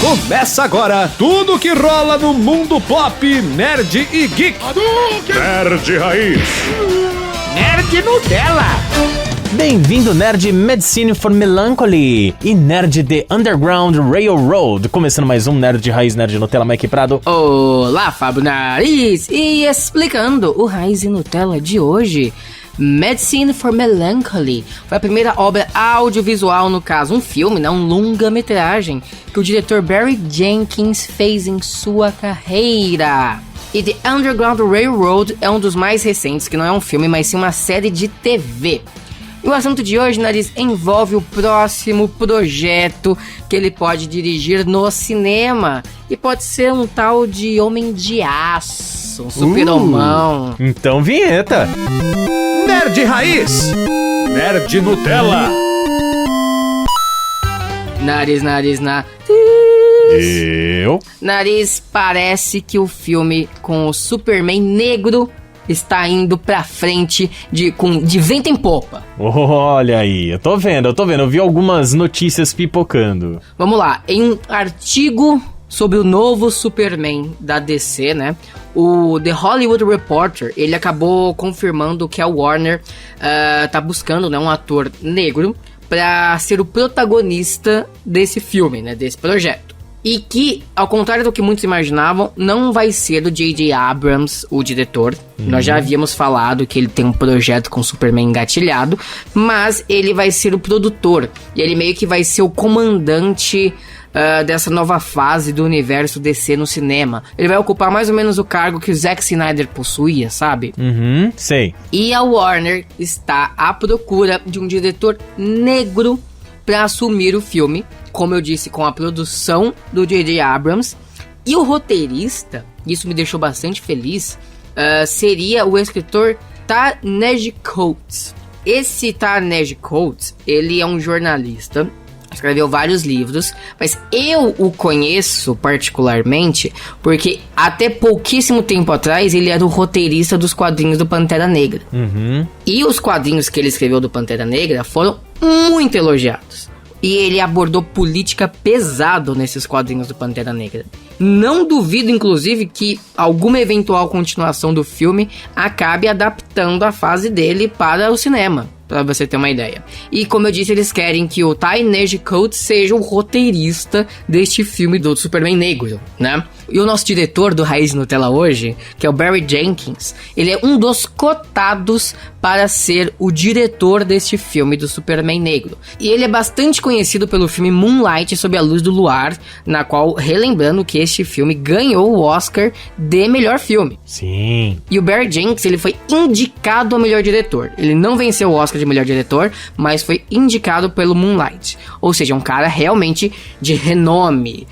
Começa agora tudo que rola no mundo pop, nerd e geek. Nerd Raiz. Nerd Nutella. Bem-vindo, Nerd Medicine for Melancholy e Nerd The Underground Railroad. Começando mais um Nerd Raiz, Nerd Nutella, Mike Prado. Olá, Fábio Nariz. E explicando o Raiz e Nutella de hoje, Medicine for Melancholy foi a primeira obra audiovisual, no caso um filme, um longa-metragem, que o diretor Barry Jenkins fez em sua carreira. E The Underground Railroad é um dos mais recentes, que não é um filme, mas sim uma série de TV. E o assunto de hoje, Nariz, envolve o próximo projeto que ele pode dirigir no cinema. E pode ser um tal de Homem de Aço, um super-homão. Então, vinheta! Nerd Raiz. Nerd Nutella. Nariz. Nariz, parece que o filme com o Superman negro está indo pra frente de vento em popa. Olha aí, eu tô vendo. Eu vi algumas notícias pipocando. Vamos lá, em um artigo sobre o novo Superman da DC, né? O The Hollywood Reporter, ele acabou confirmando que a Warner tá buscando, né, um ator negro pra ser o protagonista desse filme, né, desse projeto. E que, ao contrário do que muitos imaginavam, não vai ser o J.J. Abrams, o diretor. Nós já havíamos falado que ele tem um projeto com Superman engatilhado, mas ele vai ser o produtor. E ele meio que vai ser o comandante dessa nova fase do universo DC no cinema. Ele vai ocupar mais ou menos o cargo que o Zack Snyder possuía, sabe? Sei. E a Warner está à procura de um diretor negro para assumir o filme, como eu disse, com a produção do J.J. Abrams. E o roteirista, isso me deixou bastante feliz, seria o escritor Ta-Nehisi Coates. Esse Ta-Nehisi Coates, ele é um jornalista, escreveu vários livros, mas eu o conheço particularmente porque até pouquíssimo tempo atrás ele era o roteirista dos quadrinhos do Pantera Negra. E os quadrinhos que ele escreveu do Pantera Negra foram muito elogiados. E ele abordou política pesado nesses quadrinhos do Pantera Negra. Não duvido, inclusive, que alguma eventual continuação do filme acabe adaptando a fase dele para o cinema, pra você ter uma ideia. E como eu disse, eles querem que o Ta-Nehisi Coates seja o roteirista deste filme do Superman negro, né? E o nosso diretor do Raiz Nutella hoje, que é o Barry Jenkins, ele é um dos cotados para ser o diretor deste filme do Superman negro. E ele é bastante conhecido pelo filme Moonlight, Sob a Luz do Luar, na qual, relembrando que este filme ganhou o Oscar de melhor filme. Sim. E o Barry Jenkins, ele foi indicado a melhor diretor. Ele não venceu o Oscar de melhor diretor, mas foi indicado pelo Moonlight. Ou seja, um cara realmente de renome,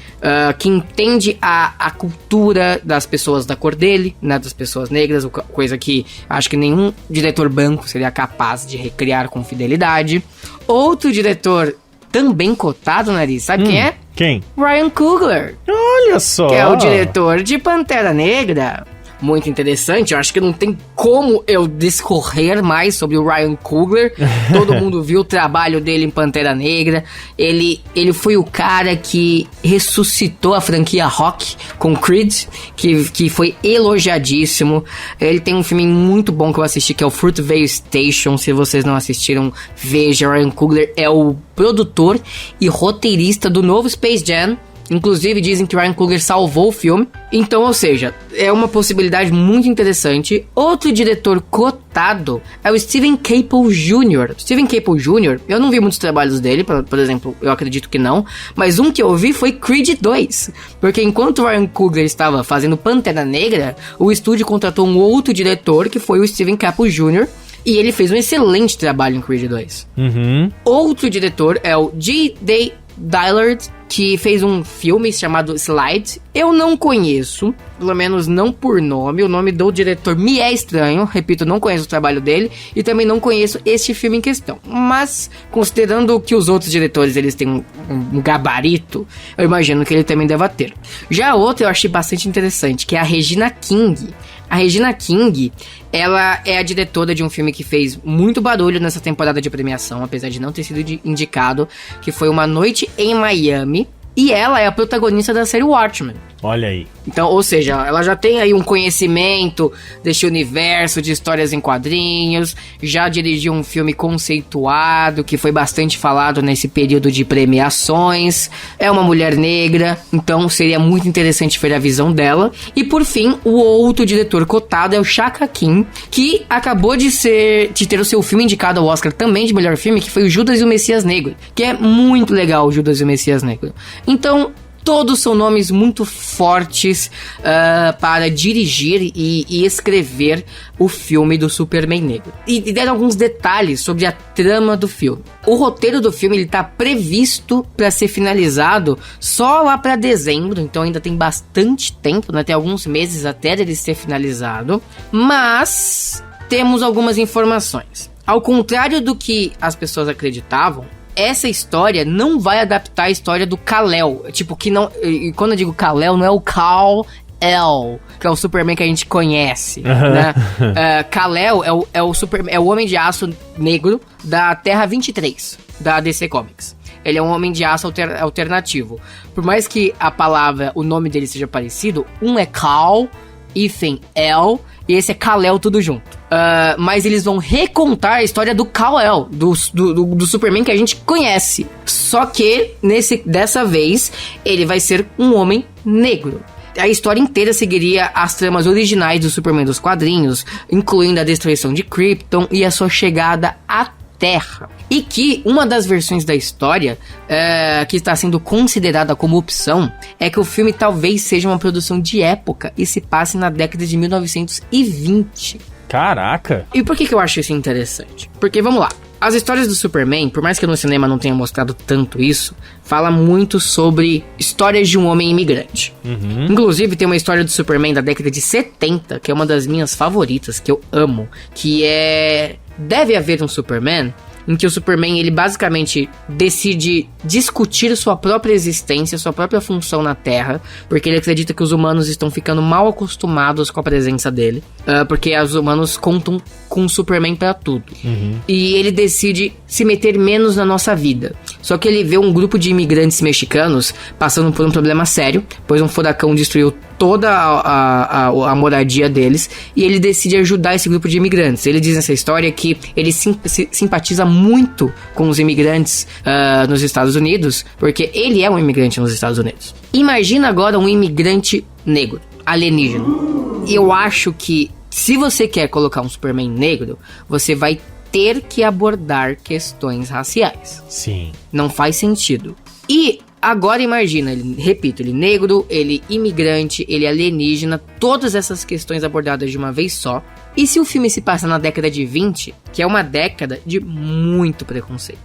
que entende a cultura das pessoas da cor dele, né, das pessoas negras, coisa que acho que nenhum diretor branco seria capaz de recriar com fidelidade. Outro diretor também cotado, Nariz, sabe quem é? Quem? Ryan Coogler. Olha só! Que é o diretor de Pantera Negra. Muito interessante, eu acho que não tem como eu discorrer mais sobre o Ryan Coogler. Todo mundo viu o trabalho dele em Pantera Negra. Ele foi o cara que ressuscitou a franquia Rock com Creed, que foi elogiadíssimo. Ele tem um filme muito bom que eu assisti, que é o Fruitvale Station. Se vocês não assistiram, veja. Ryan Coogler é o produtor e roteirista do novo Space Jam. Inclusive dizem que Ryan Coogler salvou o filme. Então, ou seja, é uma possibilidade muito interessante. Outro diretor cotado é o Steven Caple Jr. Steven Caple Jr., eu não vi muitos trabalhos dele, por exemplo, eu acredito que não. Mas um que eu vi foi Creed 2. Porque enquanto Ryan Coogler estava fazendo Pantera Negra, o estúdio contratou um outro diretor, que foi o Steven Caple Jr., e ele fez um excelente trabalho em Creed 2. Outro diretor é o G.D. Dillard, que fez um filme chamado Slide. Eu não conheço, pelo menos não por nome. O nome do diretor me é estranho. Repito, não conheço o trabalho dele e também não conheço este filme em questão. Mas, considerando que os outros diretores eles têm um gabarito, eu imagino que ele também deva ter. Já outro eu achei bastante interessante, que é a Regina King. A Regina King, ela é a diretora de um filme que fez muito barulho nessa temporada de premiação, apesar de não ter sido indicado, que foi Uma Noite em Miami. E ela é a protagonista da série Watchmen. Olha aí. Então, ou seja, ela já tem aí um conhecimento deste universo de histórias em quadrinhos, já dirigiu um filme conceituado, que foi bastante falado nesse período de premiações, é uma mulher negra, então seria muito interessante ver a visão dela. E por fim, o outro diretor cotado é o Shaka Kim, que acabou de ter o seu filme indicado ao Oscar também de melhor filme, que foi o Judas e o Messias Negro, que é muito legal, o Judas e o Messias Negro. Então, todos são nomes muito fortes para dirigir e escrever o filme do Superman Negro. E deram alguns detalhes sobre a trama do filme. O roteiro do filme está previsto para ser finalizado só lá para dezembro, então ainda tem bastante tempo, né? Tem alguns meses até ele ser finalizado. Mas temos algumas informações. Ao contrário do que as pessoas acreditavam, essa história não vai adaptar a história do Kal-El. Tipo, que não... E quando eu digo Kal-El, não é o Kal-El, que é o Superman que a gente conhece, né? Kal-El é o Homem de Aço negro da Terra 23, da DC Comics. Ele é um Homem de Aço alternativo. Por mais que a palavra, o nome dele seja parecido, um é Kal, El, e esse é Kal-El tudo junto. Mas eles vão recontar a história do Kal-El, do Superman que a gente conhece. Só que, dessa vez, ele vai ser um homem negro. A história inteira seguiria as tramas originais do Superman dos quadrinhos, incluindo a destruição de Krypton e a sua chegada à Terra. E que uma das versões da história que está sendo considerada como opção é que o filme talvez seja uma produção de época e se passe na década de 1920. Caraca! E por que eu acho isso interessante? Porque, vamos lá, as histórias do Superman, por mais que no cinema não tenha mostrado tanto isso, fala muito sobre histórias de um homem imigrante. Inclusive, tem uma história do Superman da década de 70, que é uma das minhas favoritas, que eu amo, que é... Deve haver um Superman em que o Superman, ele basicamente decide discutir sua própria existência, sua própria função na Terra, porque ele acredita que os humanos estão ficando mal acostumados com a presença dele, porque os humanos contam com o Superman pra tudo. E ele decide se meter menos na nossa vida. Só que ele vê um grupo de imigrantes mexicanos passando por um problema sério, pois um furacão destruiu toda a moradia deles, e ele decide ajudar esse grupo de imigrantes. Ele diz nessa história que ele simpatiza muito com os imigrantes nos Estados Unidos, porque ele é um imigrante nos Estados Unidos. Imagina agora um imigrante negro, alienígena. Eu acho que se você quer colocar um Superman negro, você vai ter que abordar questões raciais. Sim. Não faz sentido. E agora imagina, ele negro, ele imigrante, ele alienígena, todas essas questões abordadas de uma vez só. E se o filme se passa na década de 20, que é uma década de muito preconceito.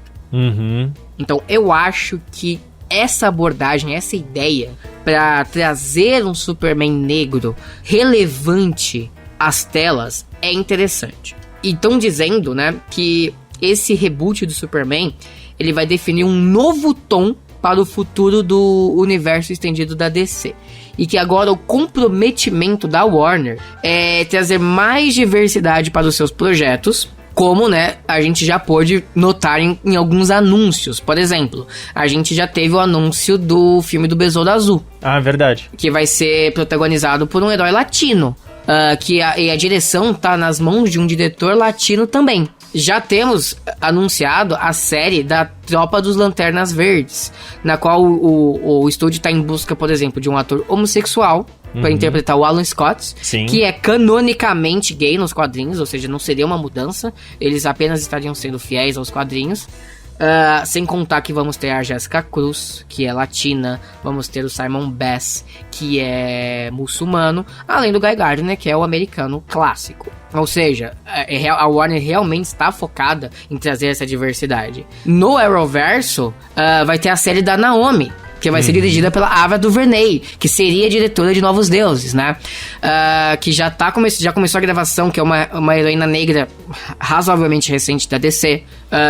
Então eu acho que essa abordagem, essa ideia para trazer um Superman negro relevante às telas é interessante. E estão dizendo, né, que esse reboot do Superman, ele vai definir um novo tom para o futuro do universo estendido da DC. E que agora o comprometimento da Warner é trazer mais diversidade para os seus projetos, como, né, a gente já pôde notar em alguns anúncios. Por exemplo, a gente já teve o anúncio do filme do Besouro Azul. Ah, verdade. Que vai ser protagonizado por um herói latino. E a direção tá nas mãos de um diretor latino também. Já temos anunciado a série da Tropa dos Lanternas Verdes, na qual o estúdio está em busca, por exemplo, de um ator homossexual para interpretar o Alan Scott, Sim. que é canonicamente gay nos quadrinhos, ou seja, não seria uma mudança, eles apenas estariam sendo fiéis aos quadrinhos. Sem contar que vamos ter a Jessica Cruz, que é latina, vamos ter o Simon Bass, que é muçulmano, além do Guy Gardner, que é o americano clássico. Ou seja, a Warner realmente está focada em trazer essa diversidade. No Arrowverso, vai ter a série da Naomi, que vai ser dirigida pela Ava DuVernay, que seria diretora de Novos Deuses, né? Que já começou a gravação, que é uma heroína negra razoavelmente recente da DC.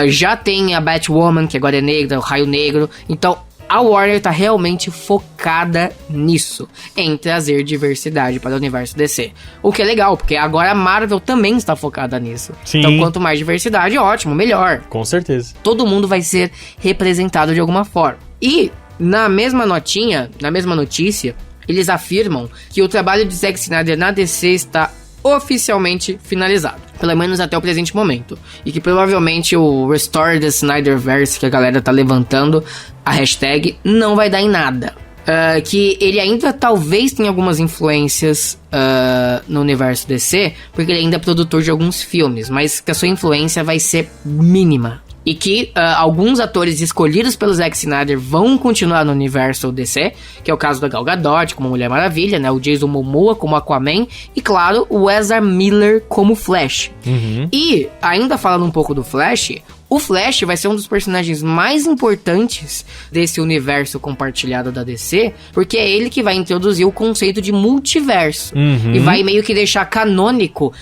Já tem a Batwoman, que agora é negra, o Raio Negro. Então, a Warner tá realmente focada nisso, em trazer diversidade para o universo DC. O que é legal, porque agora a Marvel também está focada nisso. Sim. Então, quanto mais diversidade, ótimo, melhor. Com certeza. Todo mundo vai ser representado de alguma forma. E Na mesma notícia, eles afirmam que o trabalho de Zack Snyder na DC está oficialmente finalizado, pelo menos até o presente momento, e que provavelmente o Restore the Snyderverse, que a galera tá levantando a hashtag, não vai dar em nada. Que ele ainda talvez tenha algumas influências no universo DC, porque ele ainda é produtor de alguns filmes, mas que a sua influência vai ser mínima. E que alguns atores escolhidos pelo Zack Snyder vão continuar no universo DC, que é o caso da Gal Gadot como Mulher Maravilha, né? O Jason Momoa como Aquaman e, claro, o Ezra Miller como Flash. E, ainda falando um pouco do Flash, o Flash vai ser um dos personagens mais importantes desse universo compartilhado da DC, porque é ele que vai introduzir o conceito de multiverso. E vai meio que deixar canônico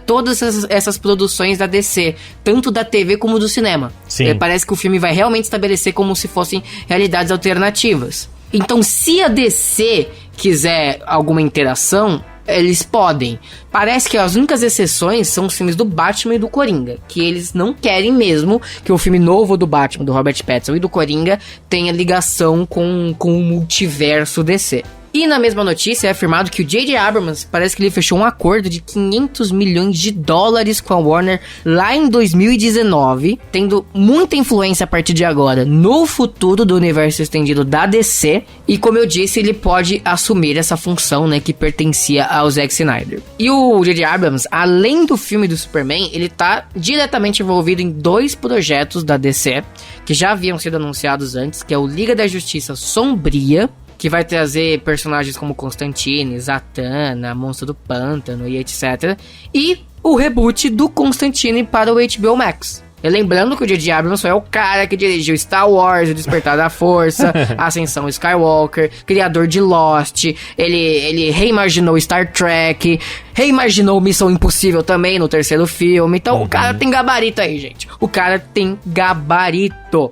todas essas produções da DC, tanto da TV como do cinema. Parece que o filme vai realmente estabelecer como se fossem realidades alternativas. Então, se a DC quiser alguma interação, eles podem. Parece que as únicas exceções são os filmes do Batman e do Coringa, que eles não querem mesmo que o filme novo do Batman, do Robert Pattinson e do Coringa tenha ligação com o multiverso DC. E na mesma notícia é afirmado que o J.J. Abrams parece que ele fechou um acordo de $500 milhões com a Warner lá em 2019, tendo muita influência a partir de agora no futuro do universo estendido da DC. E como eu disse, ele pode assumir essa função, né, que pertencia ao Zack Snyder. E o J.J. Abrams, além do filme do Superman, ele tá diretamente envolvido em 2 projetos da DC que já haviam sido anunciados antes, que é o Liga da Justiça Sombria, que vai trazer personagens como Constantine, Zatanna, Monstro do Pântano e etc. E o reboot do Constantine para o HBO Max. E lembrando que o J.J. Abrams foi o cara que dirigiu Star Wars, O Despertar da Força, Ascensão Skywalker, criador de Lost, ele reimaginou Star Trek, reimaginou Missão Impossível também no 3º filme. Então o cara tem gabarito aí, gente. O cara tem gabarito.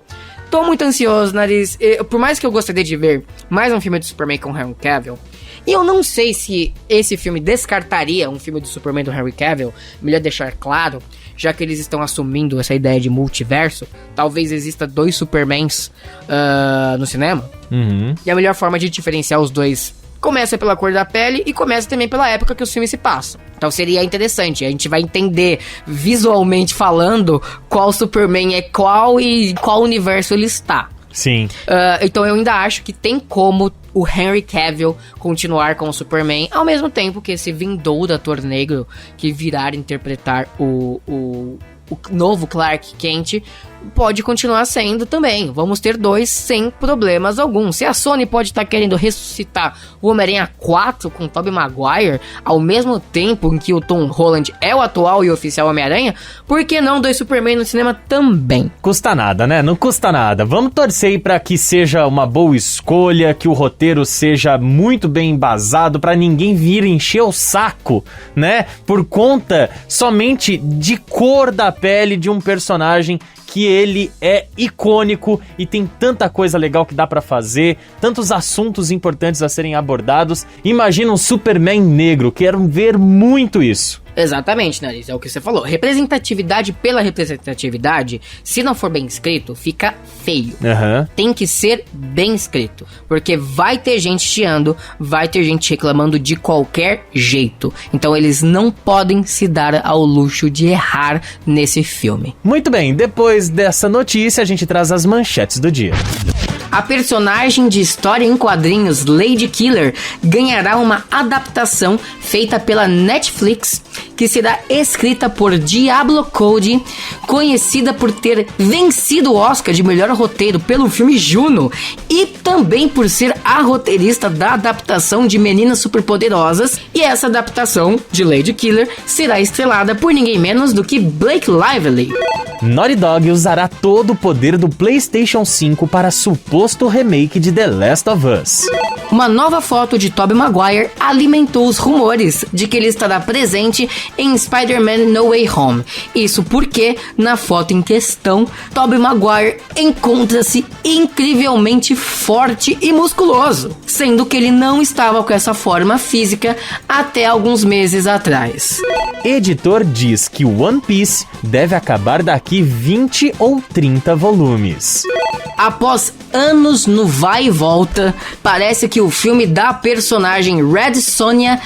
Tô muito ansioso, Nariz. Por mais que eu gostaria de ver mais um filme do Superman com Henry Cavill, e eu não sei se esse filme descartaria um filme do Superman do Henry Cavill, melhor deixar claro, já que eles estão assumindo essa ideia de multiverso, talvez exista 2 Supermans no cinema. E a melhor forma de diferenciar os dois começa pela cor da pele e começa também pela época que os filmes se passam. Então seria interessante, a gente vai entender visualmente falando qual Superman é qual e qual universo ele está. Sim. Então eu ainda acho que tem como o Henry Cavill continuar com o Superman, ao mesmo tempo que esse vindouro ator negro que virá interpretar o novo Clark Kent pode continuar sendo também. Vamos ter 2 sem problemas algum. Se a Sony pode estar querendo ressuscitar o Homem-Aranha 4 com Tobey Maguire, ao mesmo tempo em que o Tom Holland é o atual e oficial Homem-Aranha, por que não 2 Superman no cinema também? Custa nada, né? Não custa nada. Vamos torcer aí pra que seja uma boa escolha, que o roteiro seja muito bem embasado, pra ninguém vir encher o saco, né? Por conta somente de cor da pele de um personagem que ele é icônico e tem tanta coisa legal que dá pra fazer, tantos assuntos importantes a serem abordados. Imagina um Superman negro, quero ver muito isso. Exatamente, Nariz, é o que você falou. Representatividade pela representatividade, se não for bem escrito, fica feio. Tem que ser bem escrito, porque vai ter gente chiando, vai ter gente reclamando de qualquer jeito. Então eles não podem se dar ao luxo de errar nesse filme. Muito bem, depois dessa notícia a gente traz as manchetes do dia. A personagem de história em quadrinhos Lady Killer ganhará uma adaptação feita pela Netflix, que será escrita por Diablo Cody, conhecida por ter vencido o Oscar de melhor roteiro pelo filme Juno, e também por ser a roteirista da adaptação de Meninas Superpoderosas. E essa adaptação de Lady Killer será estrelada por ninguém menos do que Blake Lively. Naughty Dog usará todo o poder do PlayStation 5 para suposto remake de The Last of Us. Uma nova foto de Tobey Maguire alimentou os rumores de que ele estará presente em Spider-Man No Way Home. Isso porque, na foto em questão, Tobey Maguire encontra-se incrivelmente forte e musculoso, sendo que ele não estava com essa forma física até alguns meses atrás. Editor diz que One Piece deve acabar daqui 20 ou 30 volumes. Após anos no vai e volta, parece que o filme da personagem Red Sonja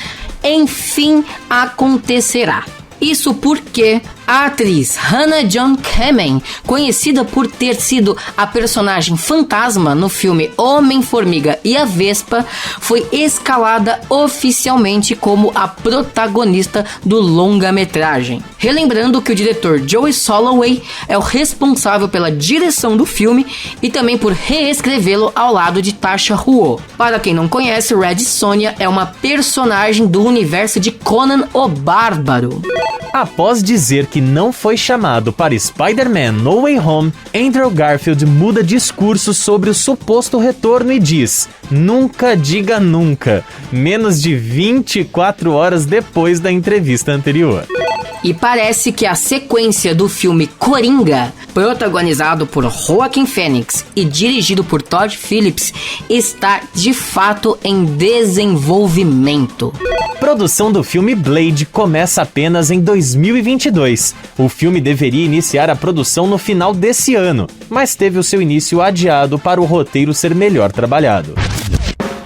enfim acontecerá. Isso porque a atriz Hannah John Kamen, conhecida por ter sido a personagem fantasma no filme Homem-Formiga e a Vespa, foi escalada oficialmente como a protagonista do longa-metragem. Relembrando que o diretor Joey Soloway é o responsável pela direção do filme e também por reescrevê-lo ao lado de Tasha Huo. Para quem não conhece, Red Sonja é uma personagem do universo de Conan o Bárbaro. Após dizer que não foi chamado para Spider-Man No Way Home, Andrew Garfield muda discurso sobre o suposto retorno e diz: nunca diga nunca, menos de 24 horas depois da entrevista anterior. E parece que a sequência do filme Coringa, protagonizado por Joaquin Phoenix e dirigido por Todd Phillips, está de fato em desenvolvimento. Produção do filme Blade começa apenas em 2022. O filme deveria iniciar a produção no final desse ano, mas teve o seu início adiado para o roteiro ser melhor trabalhado.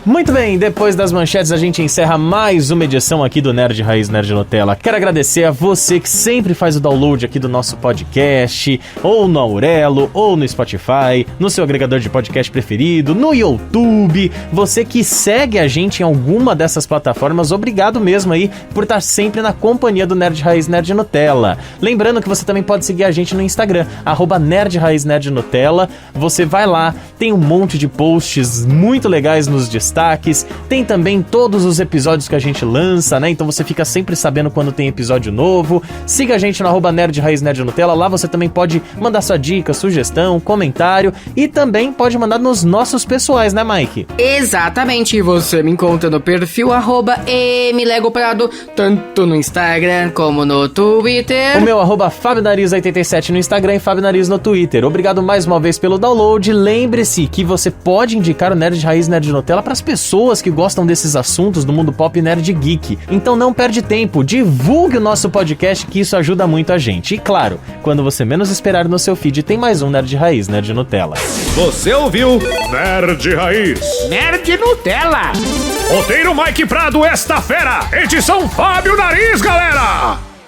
Muito bem, depois das manchetes a gente encerra mais uma edição aqui do Nerd Raiz Nerd Nutella. Quero agradecer a você que sempre faz o download aqui do nosso podcast, ou no Aurelo, ou no Spotify, no seu agregador de podcast preferido, no YouTube. Você que segue a gente em alguma dessas plataformas, obrigado mesmo aí por estar sempre na companhia do Nerd Raiz Nerd Nutella. Lembrando que você também pode seguir a gente no Instagram, @Nerd Raiz Nerd Nutella. Você vai lá, tem um monte de posts muito legais nos destaques. Tem também todos os episódios que a gente lança, né? Então você fica sempre sabendo quando tem episódio novo. Siga a gente no @Nerd Raiz Nerd Nutella. Lá você também pode mandar sua dica, sugestão, comentário e também pode mandar nos nossos pessoais, né, Mike? Exatamente, você me encontra no perfil @mlegoprado, tanto no Instagram como no Twitter. O meu @FabioNariz87 no Instagram e Fabio Nariz no Twitter. Obrigado mais uma vez pelo download. Lembre-se que você pode indicar o Nerd Raiz Nerd Nutella para as pessoas que gostam desses assuntos do mundo pop nerd geek. Então não perde tempo, divulgue o nosso podcast que isso ajuda muito a gente. E claro, quando você menos esperar no seu feed tem mais um Nerd Raiz Nerd Nutella. Você ouviu Nerd Raiz Nerd Nutella. Roteiro Mike Prado, esta fera. Edição Fábio Nariz, galera.